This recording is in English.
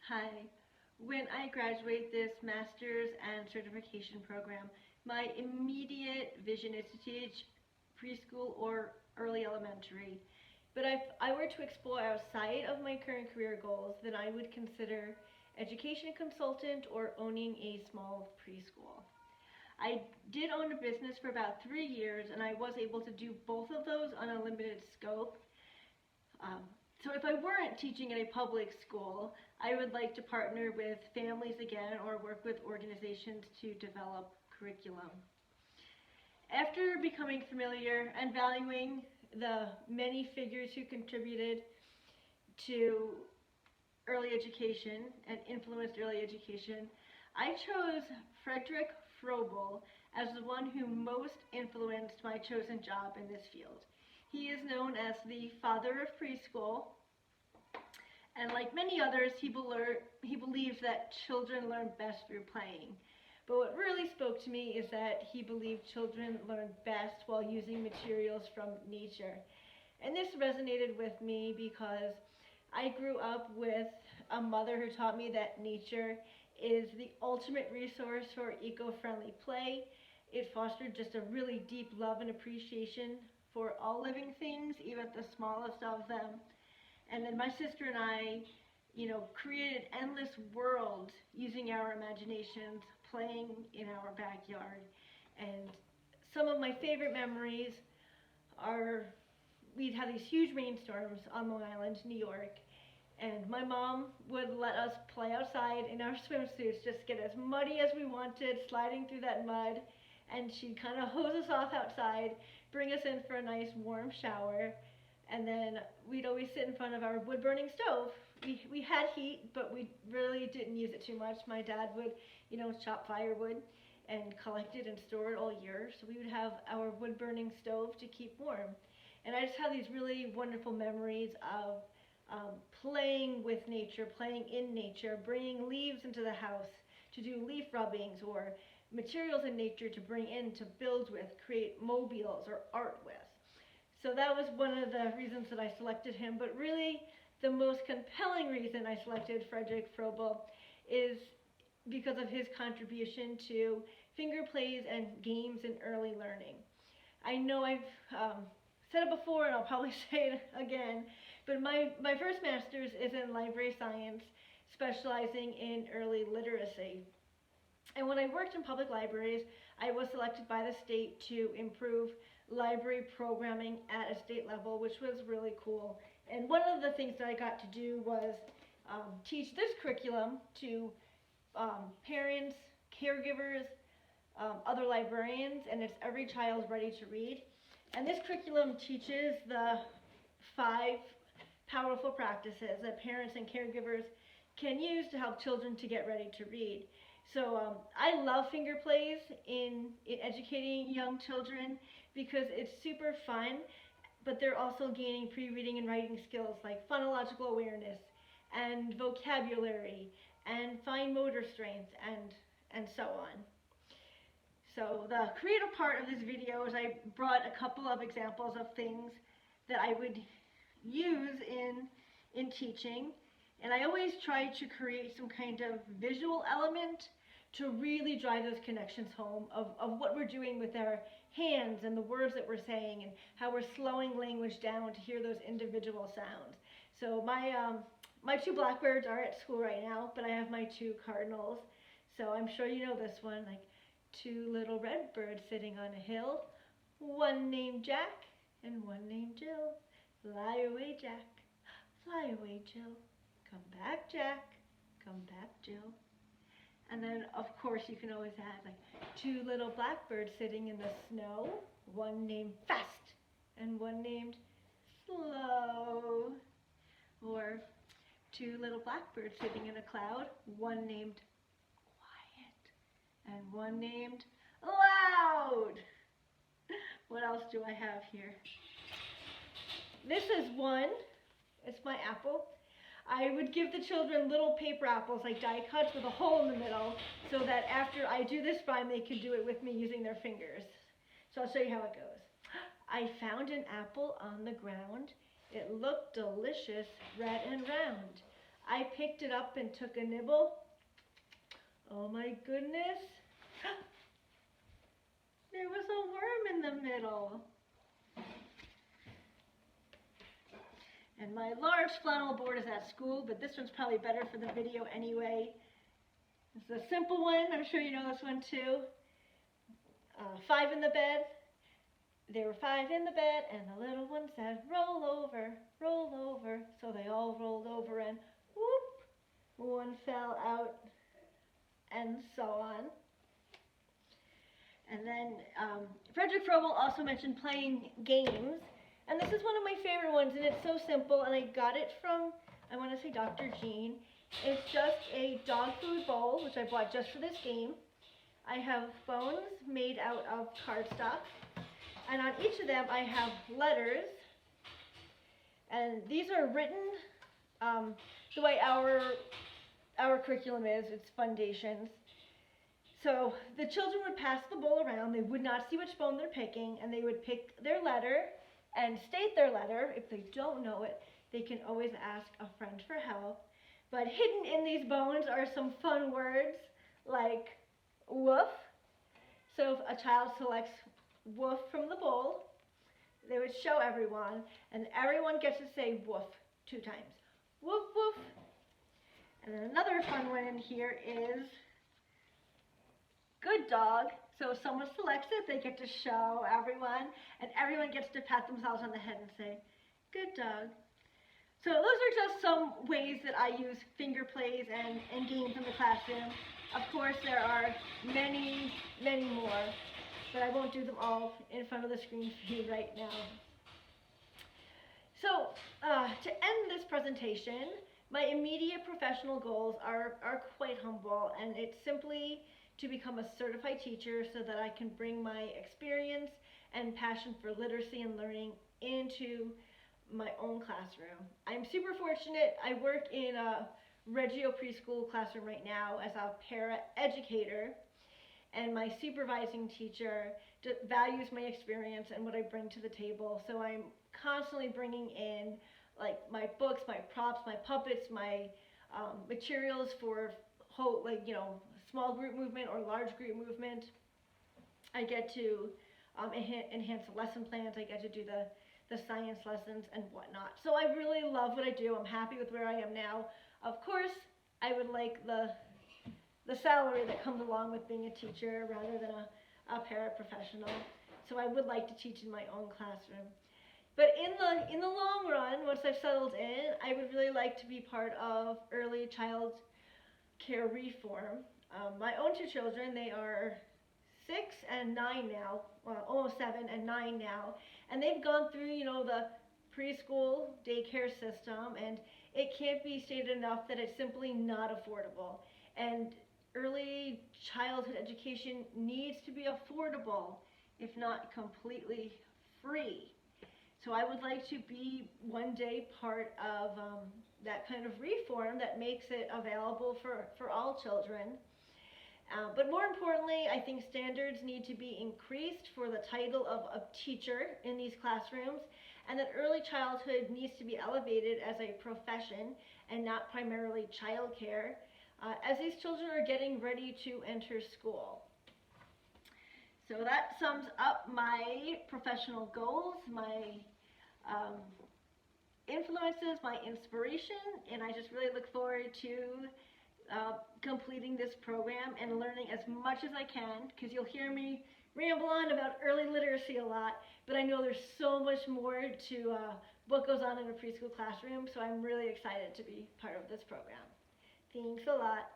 Hi. When I graduate this master's and certification program, my immediate vision is to teach preschool or early elementary. But if I were to explore outside of my current career goals, then I would consider education consultant or owning a small preschool. I did own a business for about 3 years, and I was able to do both of those on a limited scope. Um, so if I weren't teaching in a public school, I would like to partner with families again or work with organizations to develop curriculum. After becoming familiar and valuing the many figures who contributed to early education and influenced early education, I chose Frederick Froebel as the one who most influenced my chosen job in this field. He is known as the father of preschool, and like many others, he believes that children learn best through playing. But what really spoke to me is that he believed children learn best while using materials from nature. And this resonated with me because I grew up with a mother who taught me that nature is the ultimate resource for eco-friendly play. It fostered just a really deep love and appreciation for all living things, even the smallest of them. And then my sister and I, created endless worlds using our imaginations, playing in our backyard. And some of my favorite memories are we'd have these huge rainstorms on Long Island, New York, and my mom would let us play outside in our swimsuits, just get as muddy as we wanted, sliding through that mud, and she'd kind of hose us off outside, bring us in for a nice warm shower, and then we'd always sit in front of our wood-burning stove. We had heat, but we really didn't use it too much. My dad would, chop firewood and collect it and store it all year, so we would have our wood-burning stove to keep warm. And I just have these really wonderful memories of playing with nature, playing in nature, bringing leaves into the house to do leaf rubbings or materials in nature to bring in to build with, create mobiles or art with. So that was one of the reasons that I selected him, but really the most compelling reason I selected Frederick Froebel is because of his contribution to finger plays and games in early learning. I know I've said it before and I'll probably say it again, but my first master's is in library science, specializing in early literacy. And when I worked in public libraries, I was selected by the state to improve library programming at a state level, which was really cool. And one of the things that I got to do was teach this curriculum to parents, caregivers, other librarians, and it's Every Child Ready to Read. And this curriculum teaches the 5 powerful practices that parents and caregivers can use to help children to get ready to read. So I love finger plays in educating young children because it's super fun, but they're also gaining pre-reading and writing skills like phonological awareness and vocabulary and fine motor strength and so on. So the creative part of this video is I brought a couple of examples of things that I would use in teaching, and I always try to create some kind of visual element to really drive those connections home of what we're doing with our hands and the words that we're saying and how we're slowing language down to hear those individual sounds. So my 2 blackbirds are at school right now, but I have my 2 cardinals. So I'm sure you know this one, like 2 little red birds sitting on a hill, one named Jack and one named Jill. Fly away, Jack, fly away, Jill. Come back, Jack, come back, Jill. And then, of course, you can always add like 2 little blackbirds sitting in the snow, one named Fast and one named Slow. Or 2 little blackbirds sitting in a cloud, one named Quiet and one named Loud. What else do I have here? This is one. It's my apple. I would give the children little paper apples, like die cuts with a hole in the middle, so that after I do this rhyme, they could do it with me using their fingers. So I'll show you how it goes. I found an apple on the ground. It looked delicious, red and round. I picked it up and took a nibble. Oh my goodness. There was a worm in the middle. And my large flannel board is at school, but this one's probably better for the video anyway. This is a simple one. I'm sure you know this one too. 5 in the bed. There were 5 in the bed, and the little one said, roll over, roll over. So they all rolled over, and whoop, one fell out, and so on. And then Frederick Froebel also mentioned playing games. And this is one of my favorite ones, and it's so simple, and I got it from, I want to say Dr. Jean. It's just a dog food bowl, which I bought just for this game. I have bones made out of cardstock, and on each of them I have letters, and these are written the way our curriculum is. It's Fundations. So the children would pass the bowl around. They would not see which bone they're picking, and they would pick their letter and state their letter. If they don't know it, they can always ask a friend for help. But hidden in these bones are some fun words like woof. So if a child selects woof from the bowl, they would show everyone, and everyone gets to say woof 2 times. Woof, woof. And then another fun one in here is good dog. So if someone selects it, they get to show everyone, and everyone gets to pat themselves on the head and say, good dog. So those are just some ways that I use finger plays and games in the classroom. Of course, there are many, many more, but I won't do them all in front of the screen for you right now. So to end this presentation, my immediate professional goals are quite humble, and it's simply to become a certified teacher so that I can bring my experience and passion for literacy and learning into my own classroom. I'm super fortunate. I work in a Reggio preschool classroom right now as a para-educator, and my supervising teacher values my experience and what I bring to the table. So I'm constantly bringing in like my books, my props, my puppets, my materials for whole, like, you know, small group movement or large group movement. I get to enhance the lesson plans. I get to do the science lessons and whatnot. So I really love what I do. I'm happy with where I am now. Of course, I would like the salary that comes along with being a teacher rather than a paraprofessional. So I would like to teach in my own classroom. But in the long run, once I've settled in, I would really like to be part of early child care reform. My own 2 children, they are 6 and 9 now, well, almost 7 and 9 now, and they've gone through, you know, the preschool daycare system, and it can't be stated enough that it's simply not affordable. And early childhood education needs to be affordable, if not completely free. So I would like to be one day part of that kind of reform that makes it available for all children. But more importantly, I think standards need to be increased for the title of teacher in these classrooms, and that early childhood needs to be elevated as a profession and not primarily childcare, as these children are getting ready to enter school. So that sums up my professional goals, my influences, my inspiration, and I just really look forward to completing this program and learning as much as I can, because you'll hear me ramble on about early literacy a lot, but I know there's so much more to what goes on in a preschool classroom, so I'm really excited to be part of this program. Thanks a lot.